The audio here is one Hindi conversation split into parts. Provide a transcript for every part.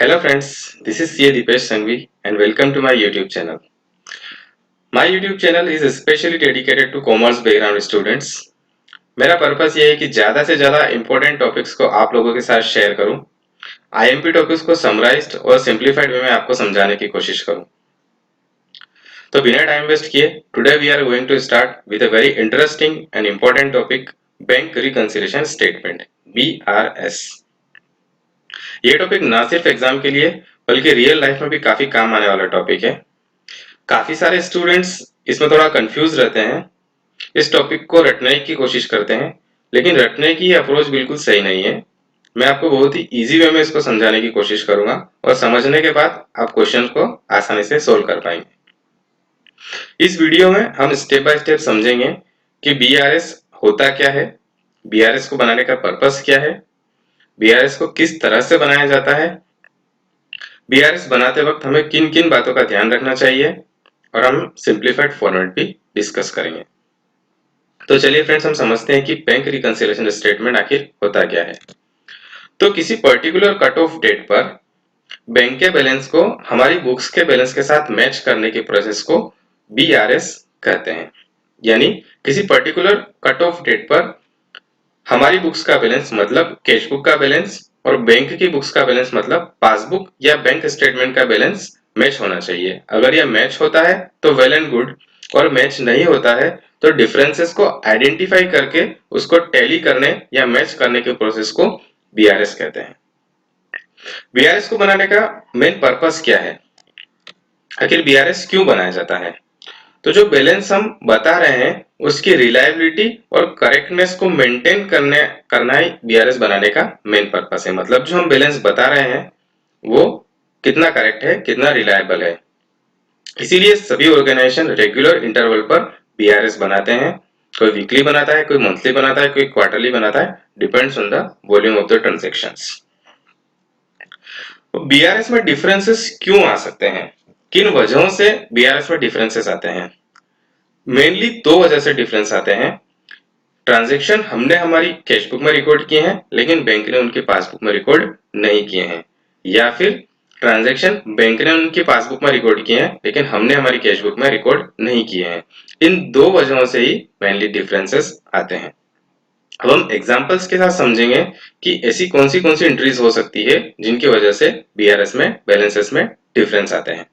Hello friends, this is CA Dipesh Sanghvi and welcome to my YouTube channel. My YouTube channel is especially dedicated to commerce background students. मेरा पर्पस ये है कि ज़्यादा से ज़्यादा इम्पोर्टेंट टॉपिक्स को आप लोगों के साथ शेयर करूं, आईएमपी टॉपिक्स को समराइज्ड और सिंप्लीफाइड वे में आपको समझाने की कोशिश करूं। तो बिना टाइम वेस्ट किए today we are going to start with a very interesting and important topic, bank reconciliation statement BRS। ये टॉपिक ना सिर्फ एग्जाम के लिए बल्कि रियल लाइफ में भी काफी काम आने वाला टॉपिक है। काफी सारे स्टूडेंट्स इसमें थोड़ा कंफ्यूज रहते हैं, इस टॉपिक को रटने की कोशिश करते हैं, लेकिन रटने की अप्रोच बिल्कुल सही नहीं है। मैं आपको बहुत ही इजी वे में इसको समझाने की कोशिश करूंगा और समझने के बाद आप क्वेश्चन को आसानी से सोल्व कर पाएंगे। इस वीडियो में हम स्टेप बाय स्टेप समझेंगे कि BRS होता क्या है, BRS को बनाने का पर्पस क्या है, BRS को किस तरह से बनाया जाता है, BRS बनाते वक्त हमें किन किन बातों का ध्यान रखना चाहिए और हम सिंप्लीफाइड फॉर्मेट भी डिस्कस करेंगे। तो चलिए फ्रेंड्स, हम समझते हैं कि बैंक रिकंसिलिएशन स्टेटमेंट आखिर होता क्या है। तो किसी पर्टिकुलर कट ऑफ डेट पर बैंक के बैलेंस को हमारी बुक्स के बैलेंस के साथ मैच करने की प्रोसेस को BRS कहते हैं। यानी किसी पर्टिकुलर कट ऑफ डेट पर हमारी बुक्स का बैलेंस मतलब कैश बुक का बैलेंस और बैंक की बुक्स का बैलेंस मतलब पासबुक या बैंक स्टेटमेंट का बैलेंस मैच होना चाहिए। अगर यह मैच होता है तो वेल एंड गुड, और मैच नहीं होता है तो डिफरेंसेस को आइडेंटिफाई करके उसको टैली करने या मैच करने के प्रोसेस को BRS कहते हैं। BRS को बनाने का मेन पर्पस क्या है, आखिर BRS क्यों बनाया जाता है? तो जो बैलेंस हम बता रहे हैं उसकी रिलायबिलिटी और करेक्टनेस को मेंटेन करना ही BRS बनाने का मेन पर्पस है। मतलब जो हम बैलेंस बता रहे हैं वो कितना करेक्ट है, कितना रिलायबल है। इसीलिए सभी ऑर्गेनाइजेशन रेगुलर इंटरवल पर BRS बनाते हैं। कोई वीकली बनाता है, कोई मंथली बनाता है, कोई क्वार्टरली बनाता है, depends on the volume of the transactions. BRS में डिफरेंसेस क्यों आ सकते हैं, किन वजहों से BRS में डिफरेंसेस आते हैं? मेनली दो वजह से डिफरेंस आते हैं। ट्रांजैक्शन हमने हमारी कैश बुक में रिकॉर्ड किए हैं लेकिन बैंक ने उनकी पासबुक में रिकॉर्ड नहीं किए हैं, या फिर ट्रांजैक्शन बैंक ने उनकी पासबुक में रिकॉर्ड किए हैं लेकिन हमने हमारी कैश बुक में रिकॉर्ड नहीं किए हैं। इन दो वजहों से ही मेनली डिफरेंसेस आते हैं। अब हम एग्जांपल्स के साथ समझेंगे कि ऐसी कौन सी एंट्रीज हो सकती है जिनकी वजह से BRS में बैलेंसेस में डिफरेंस आते हैं।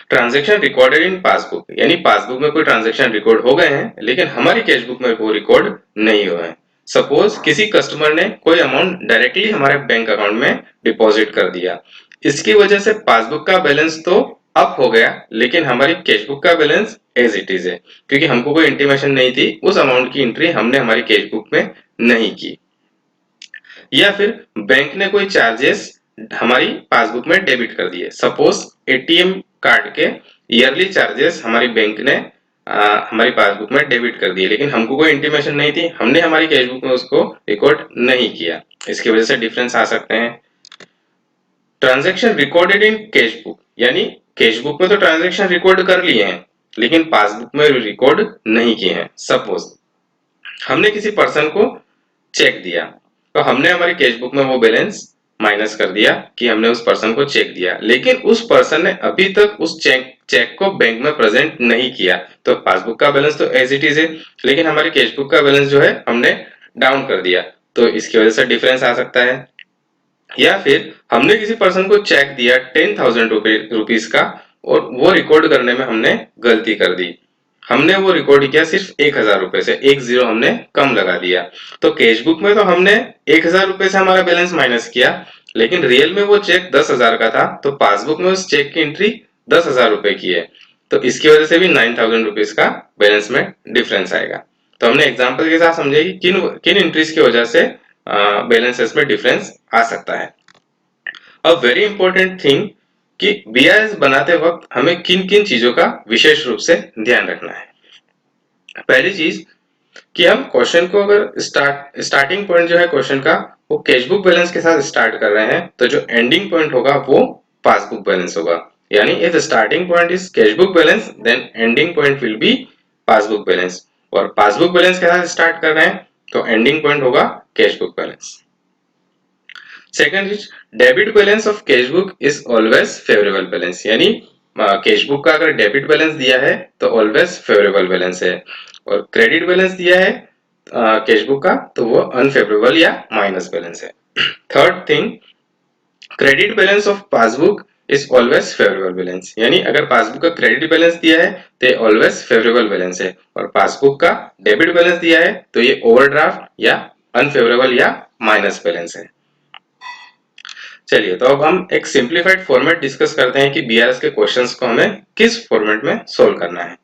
ट्रांजैक्शन रिकॉर्डेड इन पासबुक, यानी पासबुक में कोई ट्रांजैक्शन रिकॉर्ड हो गए हैं लेकिन हमारी कैश बुक में वो रिकॉर्ड नहीं हुए हैं। सपोज किसी कस्टमर ने कोई अमाउंट डायरेक्टली हमारे बैंक अकाउंट में डिपॉजिट कर दिया, इसकी वजह से पासबुक का बैलेंस तो अप हो गया लेकिन हमारी कैश बुक का बैलेंस एज इट इज है, क्योंकि हमको कोई इंटीमेशन नहीं थी, उस अमाउंट की एंट्री हमने हमारी कैश बुक में नहीं की। या फिर बैंक ने कोई चार्जेस हमारी पासबुक में डेबिट कर दिए। सपोज ATM कार्ड के ईयरली चार्जेस हमारी बैंक ने हमारी पासबुक में डेबिट कर दिए लेकिन हमको कोई इंटीमेशन नहीं थी, हमने हमारी कैश बुक में उसको रिकॉर्ड नहीं किया। इसकी वजह से डिफरेंस आ सकते हैं। Transaction recorded in cash book, यानी कैश बुक में तो ट्रांजैक्शन रिकॉर्ड कर लिए हैं लेकिन पासबुक में रिकॉर्ड नहीं किए हैं। सपोज हमने किसी पर्सन को चेक दिया तो हमने हमारी कैश बुक में वो बैलेंस माइनस कर दिया कि हमने उस पर्सन को चेक दिया, लेकिन उस पर्सन ने अभी तक उस चेक को बैंक में प्रेजेंट नहीं किया, तो पासबुक का बैलेंस तो एज इट इज है लेकिन हमारी कैश बुक का बैलेंस जो है हमने डाउन कर दिया, तो इसकी वजह से डिफरेंस आ सकता है। या फिर हमने किसी पर्सन को चेक दिया 10,000 रुपीज का और वो रिकॉर्ड करने में हमने गलती कर दी, हमने वो रिकॉर्ड किया सिर्फ 1,000 रुपए से, एक जीरो हमने कम लगा दिया। तो कैश बुक में तो हमने 1,000 रुपए से हमारा बैलेंस माइनस किया लेकिन रियल में वो चेक 10,000 का था, तो पासबुक में उस चेक की एंट्री 10,000 रुपए की है, तो इसकी वजह से भी 9,000 रुपीज का बैलेंस में डिफरेंस आएगा। तो हमने एग्जाम्पल के साथ समझे कि किन किन एंट्रीज की वजह से बैलेंसेस में डिफरेंस आ सकता है। अब वेरी इंपॉर्टेंट थिंग कि BRS बनाते वक्त हमें किन किन चीजों का विशेष रूप से ध्यान रखना है। पहली चीज कि हम क्वेश्चन को अगर स्टार्टिंग पॉइंट जो है क्वेश्चन का वो कैश बुक बैलेंस के साथ स्टार्ट कर रहे हैं तो जो एंडिंग पॉइंट होगा वो पासबुक बैलेंस होगा। यानी if starting point is cash book balance then ending point will be passbook balance, और पासबुक बैलेंस के साथ स्टार्ट कर रहे हैं तो एंडिंग पॉइंट होगा cash book balance. Second is debit balance of cash book is always favourable balance, यानी कैश बुक का अगर डेबिट बैलेंस दिया है तो ऑलवेज फेवरेबल बैलेंस है, और क्रेडिट बैलेंस दिया है कैश बुक का तो वो अनफेवरेबल या माइनस बैलेंस है। Third thing, credit balance of passbook is always favourable balance, यानी अगर पासबुक का क्रेडिट बैलेंस दिया है तो ऑलवेज फेवरेबल बैलेंस है, और पासबुक का डेबिट बैलेंस दिया है तो ये ओवरड्राफ्ट या अनफेवरेबल या माइनस बैलेंस है। चलिए, तो अब हम एक सिंप्लीफाइड फॉर्मेट डिस्कस करते हैं कि बीआरएस के क्वेश्चंस को हमें किस फॉर्मेट में सोल्व करना है।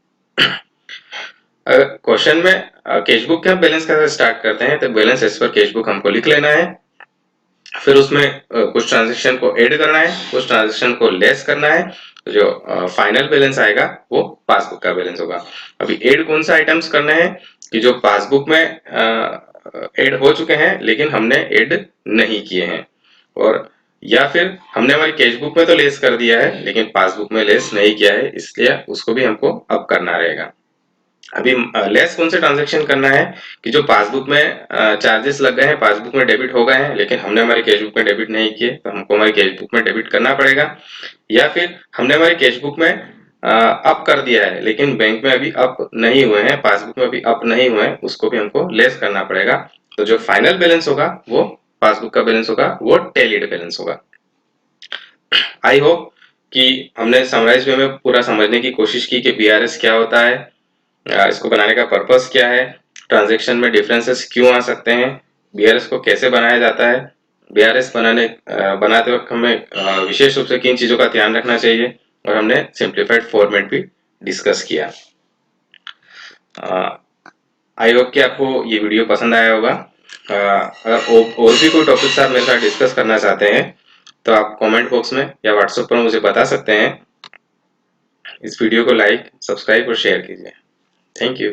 क्वेश्चन में कैश बुक के बैलेंस का स्टार्ट करते हैं, तो बैलेंस एज पर कैश बुक हमको लिख लेना है, फिर उसमें कुछ ट्रांजेक्शन को ऐड करना है, कुछ ट्रांजेक्शन को लेस करना है, तो जो फाइनल बैलेंस आएगा वो पासबुक का बैलेंस होगा। अभी ऐड कौन सा आइटम्स करने हैं कि जो पासबुक में ऐड हो चुके हैं लेकिन हमने ऐड नहीं किए हैं, और या फिर हमने हमारी कैश बुक में तो लेस कर दिया है लेकिन पासबुक में लेस नहीं किया है, इसलिए उसको भी हमको अब करना रहेगा। अभी लेस कौन से ट्रांजेक्शन करना है कि जो पासबुक में चार्जेस लग गए हैं, पासबुक में डेबिट हो गए हैं लेकिन हमने हमारी कैश बुक में डेबिट नहीं किए, तो हमको हमारी कैश बुक में डेबिट करना पड़ेगा। या फिर हमने हमारी कैश बुक में अप कर दिया है लेकिन बैंक में अभी अप नहीं हुए हैं, पासबुक में अभी अप नहीं हुए हैं, उसको भी हमको लेस करना पड़ेगा। तो जो फाइनल बैलेंस होगा वो पासबुक का बैलेंस होगा, वो टैलीड बैलेंस होगा। आई होप कि हमने समराइज वे में पूरा समझने की कोशिश की कि बीआरएस क्या होता है, इसको बनाने का पर्पस क्या है, ट्रांजैक्शन में डिफरेंसेस क्यों आ सकते हैं, बीआरएस को कैसे बनाया जाता है, बीआरएस बनाते वक्त हमें विशेष रूप से किन चीजों का ध्यान रखना चाहिए, और हमने सिंप्लीफाइड फॉर्मेट भी डिस्कस किया। आई होप कि आपको ये वीडियो पसंद आया होगा। अगर और भी कोई टॉपिक्स आप मेरे साथ डिस्कस करना चाहते हैं तो आप कमेंट बॉक्स में या व्हाट्सएप पर मुझे बता सकते हैं। इस वीडियो को लाइक, सब्सक्राइब और शेयर कीजिए। Thank you.